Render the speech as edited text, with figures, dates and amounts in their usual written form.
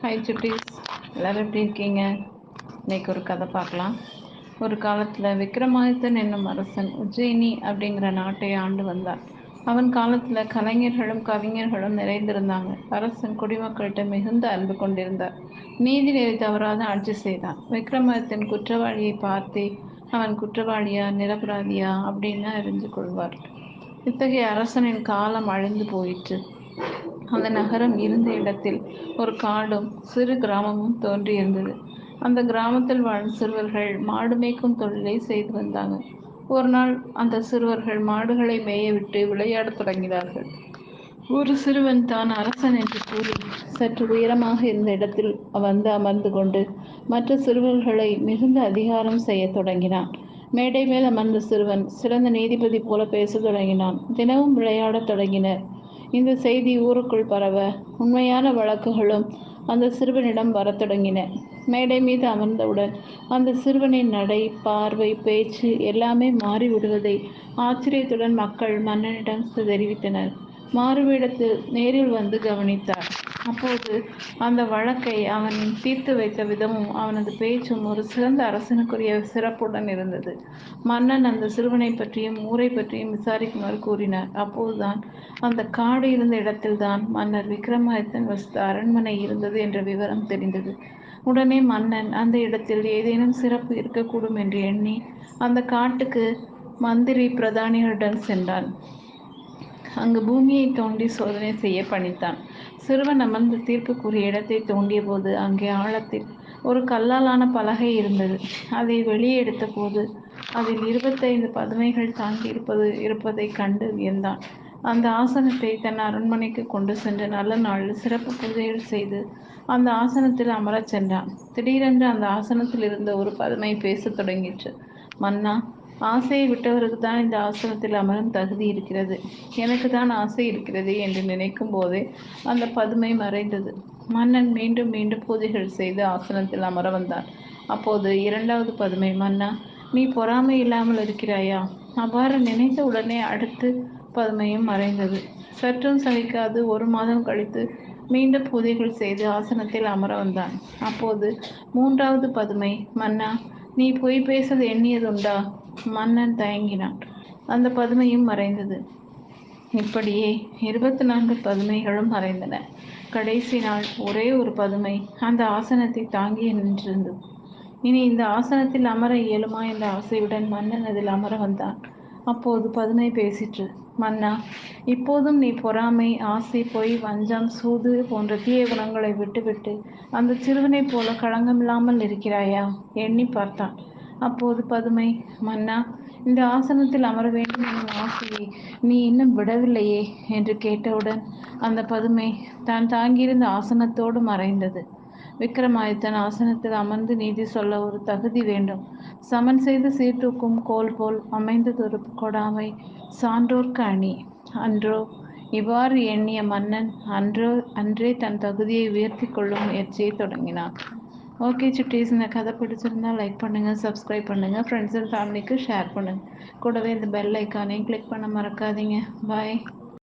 Hi சுட்டீஸ், எல்லோரும் எப்படி இருக்கீங்க? இன்னைக்கு ஒரு கதை பார்க்கலாம். ஒரு காலத்தில் விக்ரமாதித்தன் என்னும் அரசன் உஜ்ஜயினி அப்படிங்கிற நாட்டை ஆண்டு வந்தான். அவன் காலத்தில் கலைஞர்களும் கவிஞர்களும் நிறைந்திருந்தாங்க. அரசன் குடிமக்கள்கிட்ட மிகுந்த அன்பு கொண்டிருந்தார். நீதி நெறி தவறாத ஆட்சி செய்தான். விக்ரமாதித்தன் குற்றவாளியை பார்த்தே அவன் குற்றவாளியா நிரபராதியா அப்படின்னு அறிந்து கொள்வார். இத்தகைய அரசனின் காலம் அழிந்து போயிற்று. அந்த நகரம் இருந்த இடத்தில் ஒரு காடும் சிறு கிராமமும் தோன்றியிருந்தது. அந்த கிராமத்தில் வாழும் சிறுவர்கள் மாடு மேய்க்கும் தொழிலை செய்து வந்தாங்க. ஒரு நாள் அந்த சிறுவர்கள் மாடுகளை மேய விட்டு விளையாடத் தொடங்கினார்கள். ஒரு சிறுவன் தான் அரசன் என்று கூறி சற்று உயரமாக இருந்த இடத்தில் வந்து அமர்ந்து கொண்டு மற்ற சிறுவர்களை மிகுந்த அதிகாரம் செய்ய தொடங்கினான். மேடை மேல் அமர்ந்த சிறுவன் சிறந்த நீதிபதி போல பேசத் தொடங்கினான். தினமும் விளையாடத் தொடங்கினர். இந்த செய்தி ஊருக்குள் பரவ உண்மையான வழக்குகளும் அந்த சிறுவனிடம் வரத் தொடங்கின. மேடை மீது அமர்ந்தவுடன் அந்த சிறுவனின் நடை, பார்வை, பேச்சு எல்லாமே மாறிவிடுவதை ஆச்சரியத்துடன் மக்கள் மன்னனிடம் தெரிவித்தனர். மாறுவேடத்தில் நேரில் வந்து கவனித்தார். அப்போது அந்த வழக்கை அவன் தீர்த்து வைத்த விதமும் அவனது பேச்சும் ஒரு சிறந்த அரசனுக்குரிய சிறப்புடன் இருந்தது. மன்னன் அந்த சிறுவனை பற்றியும் ஊரை பற்றியும் விசாரிக்குமாறு கூறினார். அப்போதுதான் அந்த காடு இருந்த இடத்தில்தான் மன்னர் விக்ரமாதித்தன் வசித்த அரண்மனை இருந்தது என்ற விவரம் தெரிந்தது. உடனே மன்னன் அந்த இடத்தில் ஏதேனும் சிறப்பு இருக்கக்கூடும் என்று எண்ணி அந்த காட்டுக்கு மந்திரி பிரதானிகளுடன் சென்றான். அங்கு பூமியை தோண்டி சோதனை செய்ய பணித்தான். சிறுவன் அமர்ந்து தீர்ப்பு கூறிய இடத்தை தோண்டிய போது அங்கே ஆழத்தில் ஒரு கல்லாலான பலகை இருந்தது. அதை வெளியே எடுத்த போது அதில் 25 பதுமைகள் தாங்கி இருப்பதை கண்டு வியந்தான். அந்த ஆசனத்தை தன் அரண்மனைக்கு கொண்டு சென்று நல்ல நாளில் சிறப்பு பூஜைகள் செய்து அந்த ஆசனத்தில் அமரச் சென்றான். திடீரென்று அந்த ஆசனத்தில் இருந்த ஒரு பதுமை பேசத் தொடங்கிற்று. மன்னா, ஆசையை விட்டவருக்கு தான் இந்த ஆசனத்தில் அமரும் தகுதி இருக்கிறது. எனக்கு தான் ஆசை இருக்கிறது என்று நினைக்கும் போதே அந்த பதுமை மறைந்தது. மன்னன் மீண்டும் மீண்டும் பூஜைகள் செய்து ஆசனத்தில் அமர வந்தான். அப்போது இரண்டாவது பதுமை, மன்னா, நீ பொறாமை இல்லாமல் இருக்கிறாயா? அவ்வாறு நினைத்த உடனே அடுத்து பதுமையும் மறைந்தது. சற்றும் சகிக்காது 1 மாதம் கழித்து மீண்டும் பூஜைகள் செய்து ஆசனத்தில் அமர வந்தான். அப்போது மூன்றாவது பதுமை, மன்னா, நீ பொய் பேச எண்ணியதுண்டா? மன்னன் தயங்கினான். அந்த பதுமையும் மறைந்தது. இப்படியே 24 பதுமைகளும் மறைந்தன. கடைசி நாள் ஒரே ஒரு பதுமை அந்த ஆசனத்தை தாங்கி நின்றிருந்தது. இனி இந்த ஆசனத்தில் அமர இயலுமா என்ற ஆசையுடன் மன்னன் அதில் அமர வந்தான். அப்போது பதுமை பேசிற்று. மன்னா, இப்போதும் நீ பொறாமை, ஆசை, பொய், வஞ்சம், சூது போன்ற தீய குணங்களை விட்டுவிட்டு அந்த சிறுவனைப் போல களங்கமில்லாமல் இருக்கிறாயா? எண்ணி பார்த்தான். அப்போது பதுமை, மன்னா, இந்த ஆசனத்தில் அமர வேண்டும் என்னும் ஆசையை நீ இன்னும் விடவில்லையே என்று கேட்டவுடன் அந்த பதுமை தான் தாங்கியிருந்த ஆசனத்தோடு மறைந்தது. விக்ரமாதித்தன் ஆசனத்தில் அமர்ந்து நீதி சொல்ல ஒரு தகுதி வேண்டும். சமன் செய்து சீர்தூக்கும் கோல் போல் அமைந்ததொரு கொடாமை சான்றோர்க்கு அணி. அன்றோ? இவ்வாறு எண்ணிய மன்னன் அன்றே தன் தகுதியை உயர்த்தி கொள்ளும் முயற்சியை தொடங்கினான். ஓகே சுட்டீஸ், இந்த கதை பிடிச்சிருந்தா லைக் பண்ணுங்கள், சப்ஸ்கிரைப் பண்ணுங்கள், ஃப்ரெண்ட்ஸ் அண்ட் ஃபேமிலிக்கு ஷேர் பண்ணுங்கள். கூடவே இந்த பெல் ஐக்கானையும் கிளிக் பண்ண மறக்காதீங்க. பாய்.